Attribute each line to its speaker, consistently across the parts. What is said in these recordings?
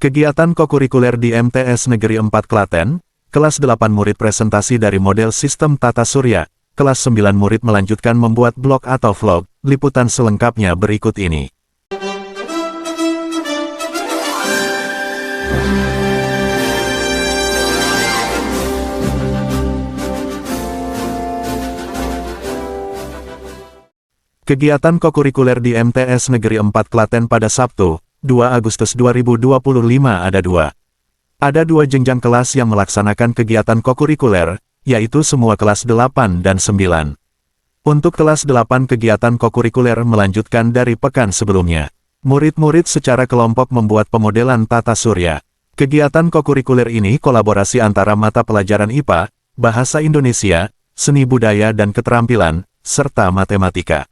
Speaker 1: Kegiatan kokurikuler di MTS Negeri 4 Klaten, kelas 8 murid presentasi dari model sistem tata surya, kelas 9 murid melanjutkan membuat blog atau vlog, liputan selengkapnya berikut ini. Kegiatan kokurikuler di MTS Negeri 4 Klaten pada Sabtu, 2 Agustus 2025 Ada dua jenjang kelas yang melaksanakan kegiatan kokurikuler, yaitu semua kelas 8 dan 9. Untuk kelas 8 kegiatan kokurikuler melanjutkan dari pekan sebelumnya. Murid-murid secara kelompok membuat pemodelan tata surya. Kegiatan kokurikuler ini kolaborasi antara mata pelajaran IPA, Bahasa Indonesia, Seni Budaya dan Keterampilan, serta Matematika.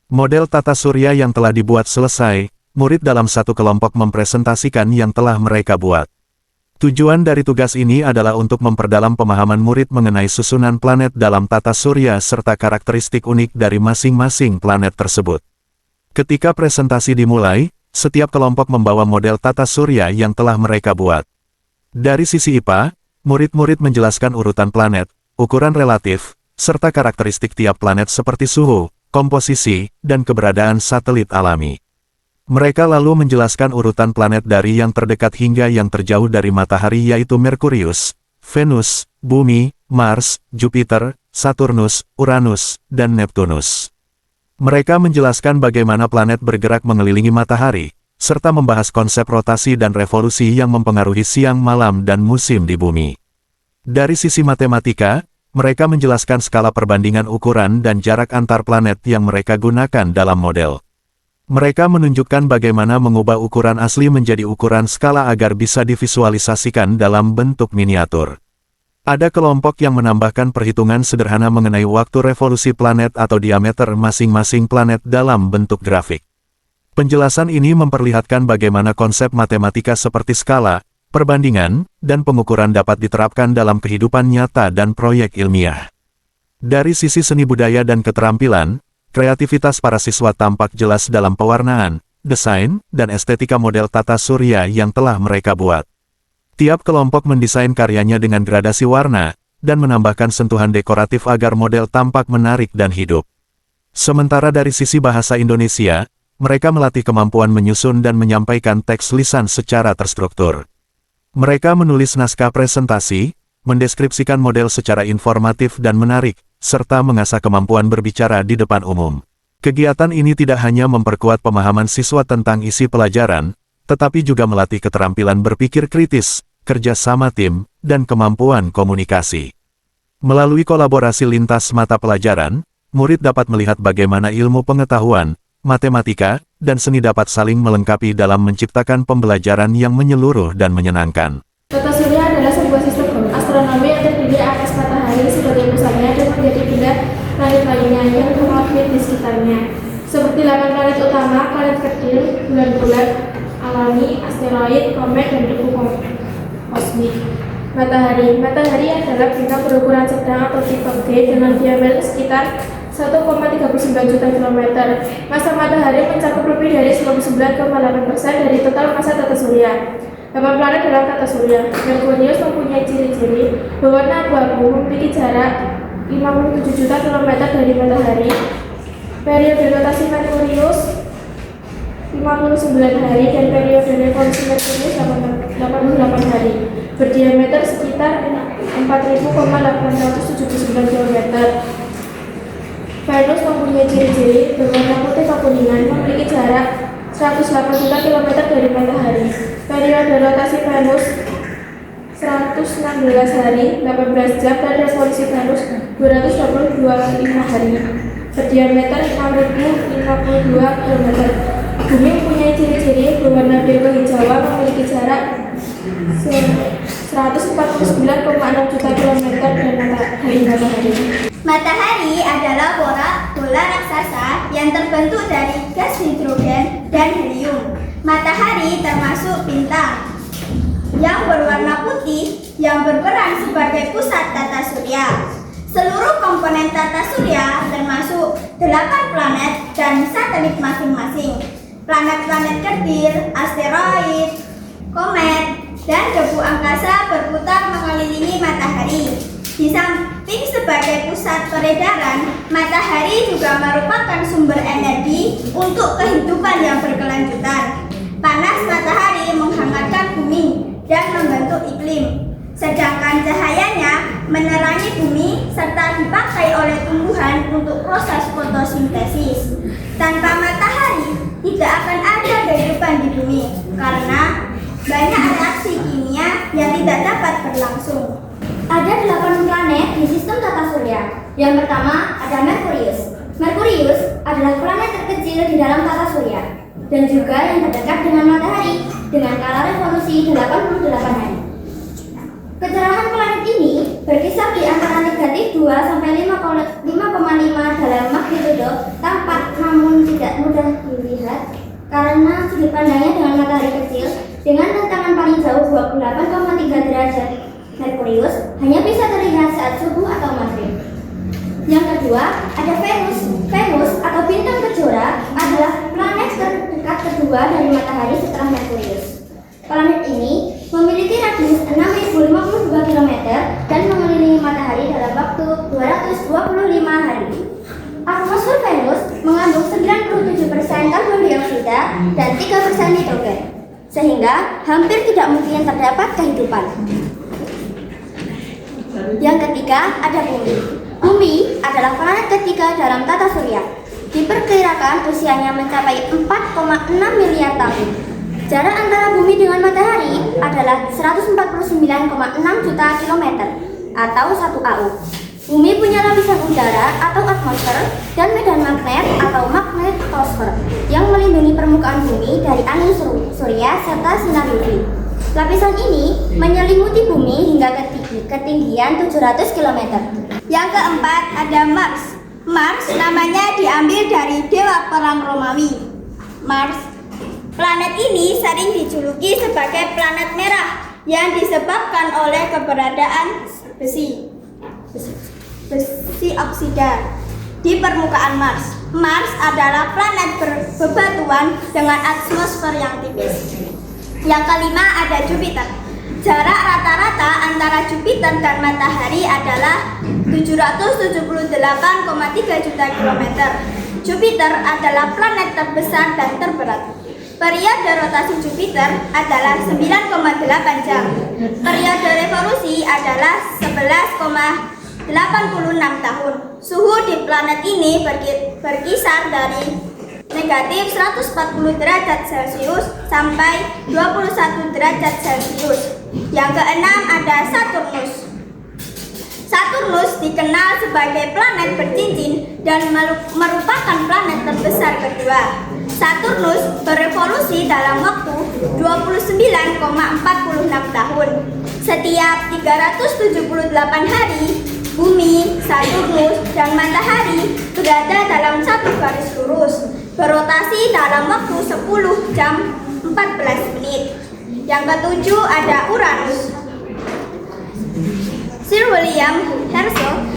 Speaker 1: Model tata surya yang telah dibuat selesai, murid dalam satu kelompok mempresentasikan yang telah mereka buat. Tujuan dari tugas ini adalah untuk memperdalam pemahaman murid mengenai susunan planet dalam tata surya serta karakteristik unik dari masing-masing planet tersebut. Ketika presentasi dimulai, setiap kelompok membawa model tata surya yang telah mereka buat. Dari sisi IPA, murid-murid menjelaskan urutan planet, ukuran relatif, serta karakteristik tiap planet seperti suhu, komposisi, dan keberadaan satelit alami. Mereka lalu menjelaskan urutan planet dari yang terdekat hingga yang terjauh dari matahari yaitu Merkurius, Venus, Bumi, Mars, Jupiter, Saturnus, Uranus, dan Neptunus. Mereka menjelaskan bagaimana planet bergerak mengelilingi matahari, serta membahas konsep rotasi dan revolusi yang mempengaruhi siang malam dan musim di bumi. Dari sisi matematika, mereka menjelaskan skala perbandingan ukuran dan jarak antar planet yang mereka gunakan dalam model. Mereka menunjukkan bagaimana mengubah ukuran asli menjadi ukuran skala agar bisa divisualisasikan dalam bentuk miniatur. Ada kelompok yang menambahkan perhitungan sederhana mengenai waktu revolusi planet atau diameter masing-masing planet dalam bentuk grafik. Penjelasan ini memperlihatkan bagaimana konsep matematika seperti skala, perbandingan, dan pengukuran dapat diterapkan dalam kehidupan nyata dan proyek ilmiah. Dari sisi seni budaya dan keterampilan, kreativitas para siswa tampak jelas dalam pewarnaan, desain, dan estetika model tata surya yang telah mereka buat. Tiap kelompok mendesain karyanya dengan gradasi warna, dan menambahkan sentuhan dekoratif agar model tampak menarik dan hidup. Sementara dari sisi bahasa Indonesia, mereka melatih kemampuan menyusun dan menyampaikan teks lisan secara terstruktur. Mereka menulis naskah presentasi, mendeskripsikan model secara informatif dan menarik, serta mengasah kemampuan berbicara di depan umum. Kegiatan ini tidak hanya memperkuat pemahaman siswa tentang isi pelajaran, tetapi juga melatih keterampilan berpikir kritis, kerja sama tim, dan kemampuan komunikasi. Melalui kolaborasi lintas mata pelajaran, murid dapat melihat bagaimana ilmu pengetahuan, matematika, dan seni dapat saling melengkapi dalam menciptakan pembelajaran yang menyeluruh dan menyenangkan.
Speaker 2: Tata surya adalah sebuah sistem astronomi yang terdiri atas matahari sebagai pusatnya dan menjadi benda planet lainnya yang berorbit di sekitarnya. Seperti 8 planet utama, planet kecil, bulan-bulan alami, asteroid, komet, dan debu kosmik. Matahari adalah benda berukuran sedang atau tipe G dengan diameter sekitar 1,39 juta kilometer. Masa matahari mencakup lebih dari 99,8% dari total masa tata surya. 8 planet dalam tata surya. Merkurius mempunyai ciri-ciri berwarna abu-abu, memiliki jarak 57 juta kilometer dari matahari. Periode rotasi Merkurius 59 hari dan periode revolusi Merkurius 88 hari. Berdiameter sekitar 4.879 km. Venus mempunyai ciri-ciri berwarna putih kekuningan, memiliki jarak 108 juta kilometer dari matahari. Periode rotasi Venus 116 hari, 18 jam, dan revolusi Venus 225 hari. Berdiameter 5.052 km. Bumi mempunyai ciri-ciri berwarna biru kehijauan, memiliki jarak 149,6 juta kilometer dari matahari.
Speaker 3: Matahari adalah bola raksasa yang terbentuk dari gas hidrogen dan helium. Matahari termasuk bintang yang berwarna putih yang berperan sebagai pusat tata surya. Seluruh komponen tata surya termasuk 8 planet dan satelit masing-masing. Planet-planet kecil, asteroid, komet, dan debu angkasa berputar mengelilingi matahari. Di samping sebagai pusat peredaran, matahari juga merupakan sumber energi untuk kehidupan yang berkelanjutan. Panas matahari menghangatkan bumi dan membentuk iklim, sedangkan cahayanya menerangi bumi serta dipakai oleh tumbuhan untuk proses fotosintesis. Tanpa matahari, tidak akan ada kehidupan di bumi karena banyak reaksi kimia yang tidak dapat berlangsung. Ada 8 planet di sistem tata surya. Yang pertama ada Merkurius. Merkurius adalah planet terkecil di dalam tata surya dan juga yang terdekat dengan matahari dengan skala revolusi 88 hari. Kecerahan planet ini berkisar di antara negatif 2 sampai 5,5 dalam magnitudo tampak namun tidak mudah dilihat karena sudut pandangnya dengan matahari kecil dengan rentangan paling jauh 28,3 derajat Merkurius hanya bisa terlihat saat subuh atau maghrib. Yang kedua ada Venus. Venus atau bintang kejora adalah planet terdekat kedua dari matahari setelah Merkurius. Planet ini memiliki radius 6.052 km dan mengelilingi matahari dalam waktu 225 hari. Atmosfer Venus mengandung 97% karbon dioksida dan 3% nitrogen, sehingga hampir tidak mungkin terdapat kehidupan. Yang ketiga ada Bumi. Bumi adalah planet ketiga dalam tata surya. Diperkirakan usianya mencapai 4,6 miliar tahun. Jarak antara bumi dengan matahari adalah 149,6 juta kilometer atau 1 AU. Bumi punya lapisan udara atau atmosfer dan medan magnet atau magnetosfer yang melindungi permukaan bumi dari angin surya serta sinar UV. Lapisan ini menyelimuti bumi hingga ketinggian 700 km. Yang keempat ada Mars. Mars namanya diambil dari dewa perang Romawi. Mars. Planet ini sering dijuluki sebagai planet merah yang disebabkan oleh keberadaan besi oksida di permukaan Mars. Mars adalah planet berbebatuan dengan atmosfer yang tipis. Yang kelima ada Jupiter. Jarak rata-rata antara Jupiter dan matahari adalah 778,3 juta kilometer. Jupiter adalah planet terbesar dan terberat. Periode rotasi Jupiter adalah 9,8 jam. Periode revolusi adalah 11,86 tahun. Suhu di planet ini berkisar dari negatif 140 derajat Celcius sampai 21 derajat Celcius. Yang keenam ada Saturnus. Saturnus dikenal sebagai planet bercincin dan merupakan planet terbesar kedua. Saturnus berevolusi dalam waktu 29,46 tahun. Setiap 378 hari, Bumi, Saturnus, dan Matahari berada dalam satu garis lurus, berotasi dalam waktu 10 jam 14 menit. Yang ketujuh ada Uranus. Sir William Herschel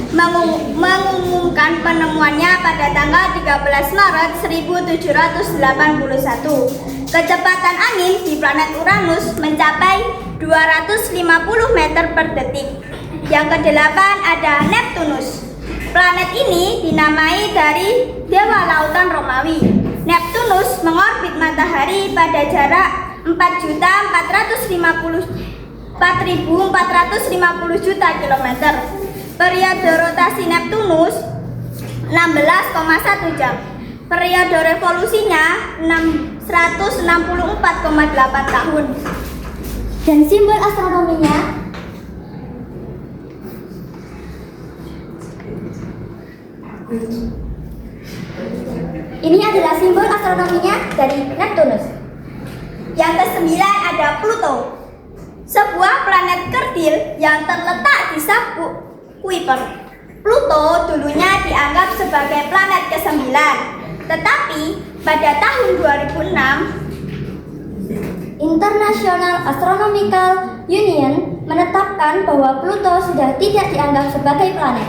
Speaker 3: mengumumkan penemuannya pada tanggal 13 Maret 1781. Kecepatan angin di planet Uranus mencapai 250 meter per detik. Yang kedelapan ada Neptunus. Planet ini dinamai dari dewa lautan Romawi. Neptunus mengorbit matahari pada jarak 4.450 juta kilometer. Periode rotasi Neptunus 16,1 jam. Periode revolusinya 164,8 tahun.
Speaker 2: Dan simbol astronominya ini adalah simbol astronominya dari Neptunus.
Speaker 3: Yang kesembilan ada Pluto. Sebuah planet kerdil yang terletak di sabuk Kuiper. Pluto dulunya dianggap sebagai planet ke-9, tetapi pada tahun 2006
Speaker 2: International Astronomical Union menetapkan bahwa Pluto sudah tidak dianggap sebagai planet.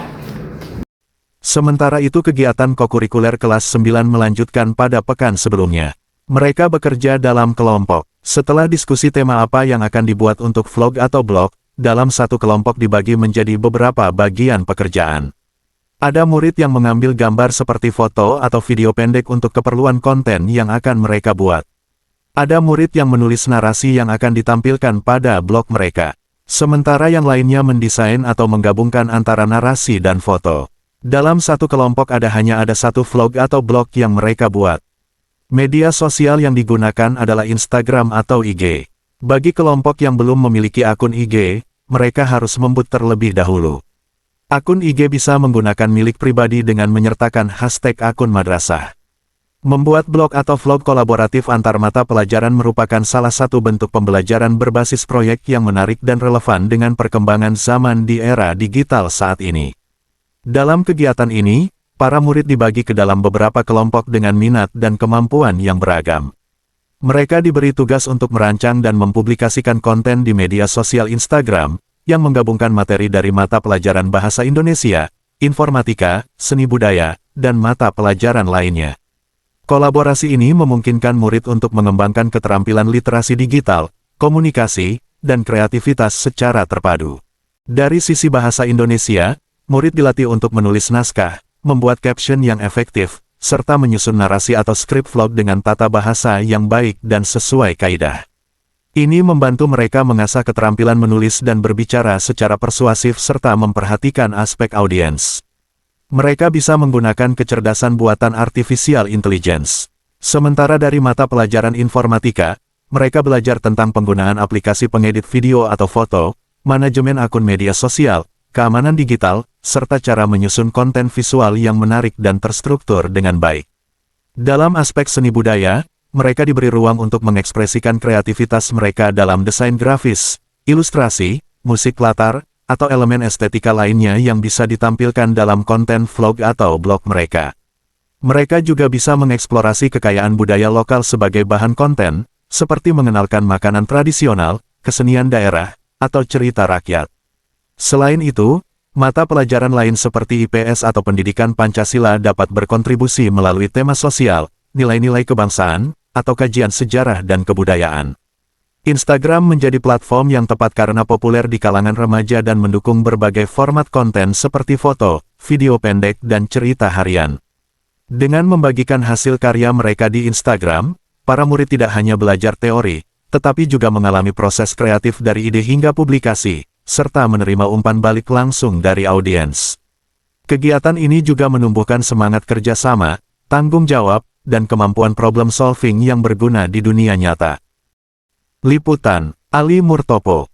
Speaker 1: Sementara itu kegiatan kokurikuler kelas 9 melanjutkan pada pekan sebelumnya. Mereka bekerja dalam kelompok. Setelah diskusi tema apa yang akan dibuat untuk vlog atau blog, dalam satu kelompok dibagi menjadi beberapa bagian pekerjaan. Ada murid yang mengambil gambar seperti foto atau video pendek untuk keperluan konten yang akan mereka buat. Ada murid yang menulis narasi yang akan ditampilkan pada blog mereka. Sementara yang lainnya mendesain atau menggabungkan antara narasi dan foto. Dalam satu kelompok hanya ada satu vlog atau blog yang mereka buat. Media sosial yang digunakan adalah Instagram atau IG. Bagi kelompok yang belum memiliki akun IG, mereka harus membuat terlebih dahulu. Akun IG bisa menggunakan milik pribadi dengan menyertakan hashtag akun madrasah. Membuat blog atau vlog kolaboratif antar mata pelajaran merupakan salah satu bentuk pembelajaran berbasis proyek yang menarik dan relevan dengan perkembangan zaman di era digital saat ini. Dalam kegiatan ini, para murid dibagi ke dalam beberapa kelompok dengan minat dan kemampuan yang beragam. Mereka diberi tugas untuk merancang dan mempublikasikan konten di media sosial Instagram, yang menggabungkan materi dari mata pelajaran Bahasa Indonesia, Informatika, Seni Budaya, dan mata pelajaran lainnya. Kolaborasi ini memungkinkan murid untuk mengembangkan keterampilan literasi digital, komunikasi, dan kreativitas secara terpadu. Dari sisi Bahasa Indonesia, murid dilatih untuk menulis naskah, membuat caption yang efektif, serta menyusun narasi atau skrip vlog dengan tata bahasa yang baik dan sesuai kaidah. Ini membantu mereka mengasah keterampilan menulis dan berbicara secara persuasif serta memperhatikan aspek audiens. Mereka bisa menggunakan kecerdasan buatan artificial intelligence. Sementara dari mata pelajaran informatika, mereka belajar tentang penggunaan aplikasi pengedit video atau foto, manajemen akun media sosial, keamanan digital, serta cara menyusun konten visual yang menarik dan terstruktur dengan baik. Dalam aspek seni budaya, mereka diberi ruang untuk mengekspresikan kreativitas mereka dalam desain grafis, ilustrasi, musik latar, atau elemen estetika lainnya yang bisa ditampilkan dalam konten vlog atau blog mereka. Mereka juga bisa mengeksplorasi kekayaan budaya lokal sebagai bahan konten, seperti mengenalkan makanan tradisional, kesenian daerah, atau cerita rakyat. Selain itu, mata pelajaran lain seperti IPS atau pendidikan Pancasila dapat berkontribusi melalui tema sosial, nilai-nilai kebangsaan, atau kajian sejarah dan kebudayaan. Instagram menjadi platform yang tepat karena populer di kalangan remaja dan mendukung berbagai format konten seperti foto, video pendek, dan cerita harian. Dengan membagikan hasil karya mereka di Instagram, para murid tidak hanya belajar teori, tetapi juga mengalami proses kreatif dari ide hingga publikasi, serta menerima umpan balik langsung dari audiens. Kegiatan ini juga menumbuhkan semangat kerjasama, tanggung jawab, dan kemampuan problem solving yang berguna di dunia nyata. Liputan, Ali Murtopo.